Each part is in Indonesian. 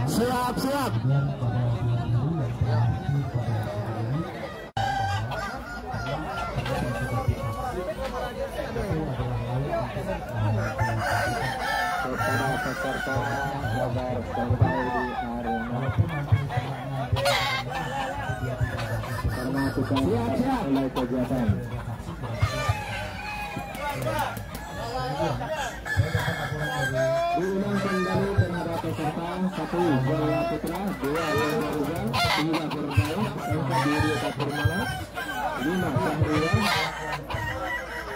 Siap. Peserta sabar standby di arena karena sudah mulai kegiatan. Diulang kembali tenaga peserta 1 Jaya Putra, 2 Lena Rizal, 3 Firdaus, 4 Diri Kapurmala, 5 Syahriwan,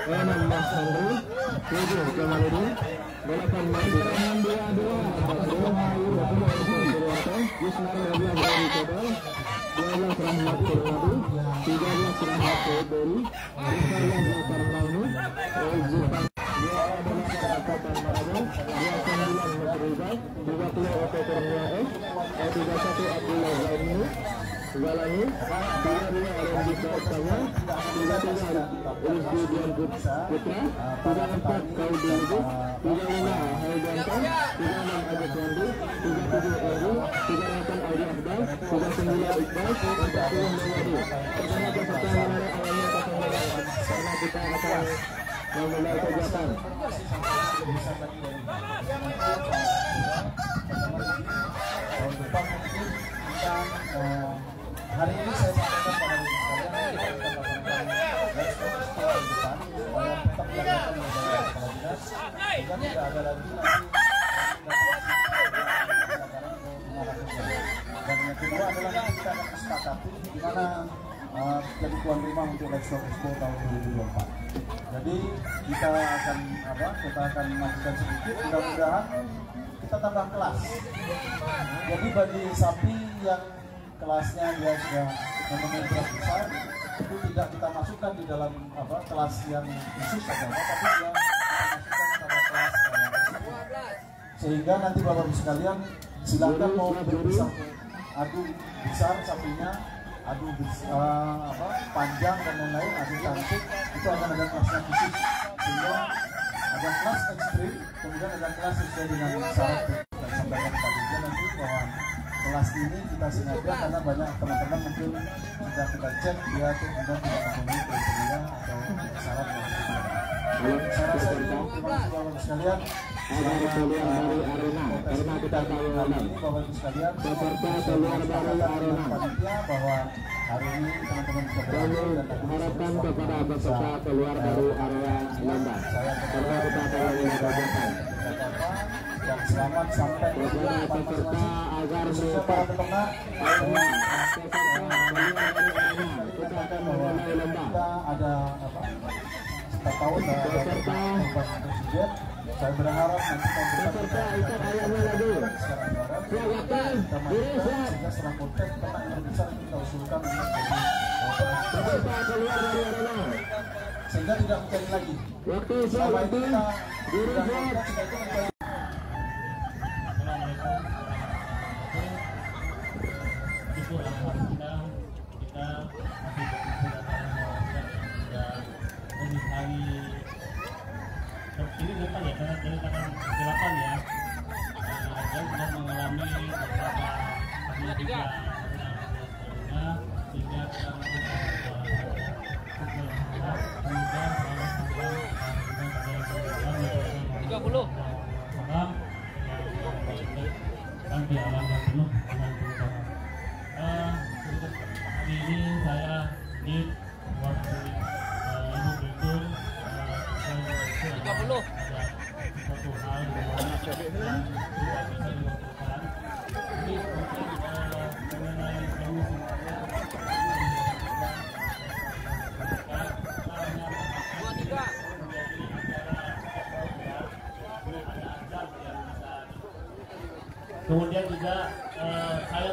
6 Mas Andri, 7 Jamaludin, 8 Mandiran 22 Ayu Purwanto, Yusnar Rabiah dari Kodal, 12 Rahmat Purwadi, 13 Rahmat Purwadi, 14 Zakar Maunu, Zulfan 2 Angkatan Marabel, 29 Masrizal, 30 Eko Kurnia S, 31 Abdullah Zaini, Galani, 32 Arendisa Utama, 33 Rizky Dian Putra, 34 Kaudi Lubis, 35 Haidanta, 36 Ajak Wandi, 37 Eri, 38 Audi Akbar, 39 Iqbal, 40 Mewadi. Pertama peserta menarik awalnya karena kita akan memulai kegiatan. Hari ini saya sampaikan pada kalian tetap tidak ada lagi dan yang kedua adalah kita akan kesepakati di mana jadi tuan rumah untuk Let's Talk Expo tahun 2024. Jadi kita akan majukan sedikit, mudah-mudahan kita tambah kelas. Jadi bagi sapi yang kelasnya dia sudah memenuhi kelas besar, itu tidak kita masukkan di dalam kelas yang khusus tapi dia kita masukkan pada kelas sehingga nanti bapak ibu sekalian silakan mau berbisa adu besar sapinya, adu panjang dan lain-lain, adu cantik, itu akan ada kelasnya khusus sehingga ada kelas ekstrim, kemudian ada kelas sesuai dengan syarat dan sampaikan tadi nanti bahwa kelas ini kita sengaja karena banyak teman-teman mungkin sudah kita cek dia tuh kemudian tidak memenuhi kriteria atau syarat yang kita. Saya rasa itu terima kasih bapak sekalian. Agar keluar dari arena karena kita tahu ini bapak ibu sekalian peserta keluar dari arena bahwa hari ini teman-teman bisa kami mengharapkan kepada peserta keluar dari area lomba karena kita tahu ini kegiatan. Dan selamat sampai kepada peserta agar para peternak kita akan memulai lomba. Kita ada kita tahu peserta presiden. Saya berharap nanti peserta ikat ayamnya lagi. Silakan diri siap. sehingga setelah konten peternak yang besar kita usulkan untuk Peserta keluar dari arena sehingga tidak mencari lagi. waktu siap waktu diri siap. Ini depan ya, karena dari tanggal 8 ya, dia sudah mengalami beberapa tiga sehingga kita 30 kan di alam yang penuh dengan perubahan. Hari ini saya di waktu Ibu Bekul 30 satu hal yang bisa dilakukan ini mengenai kemudian juga saya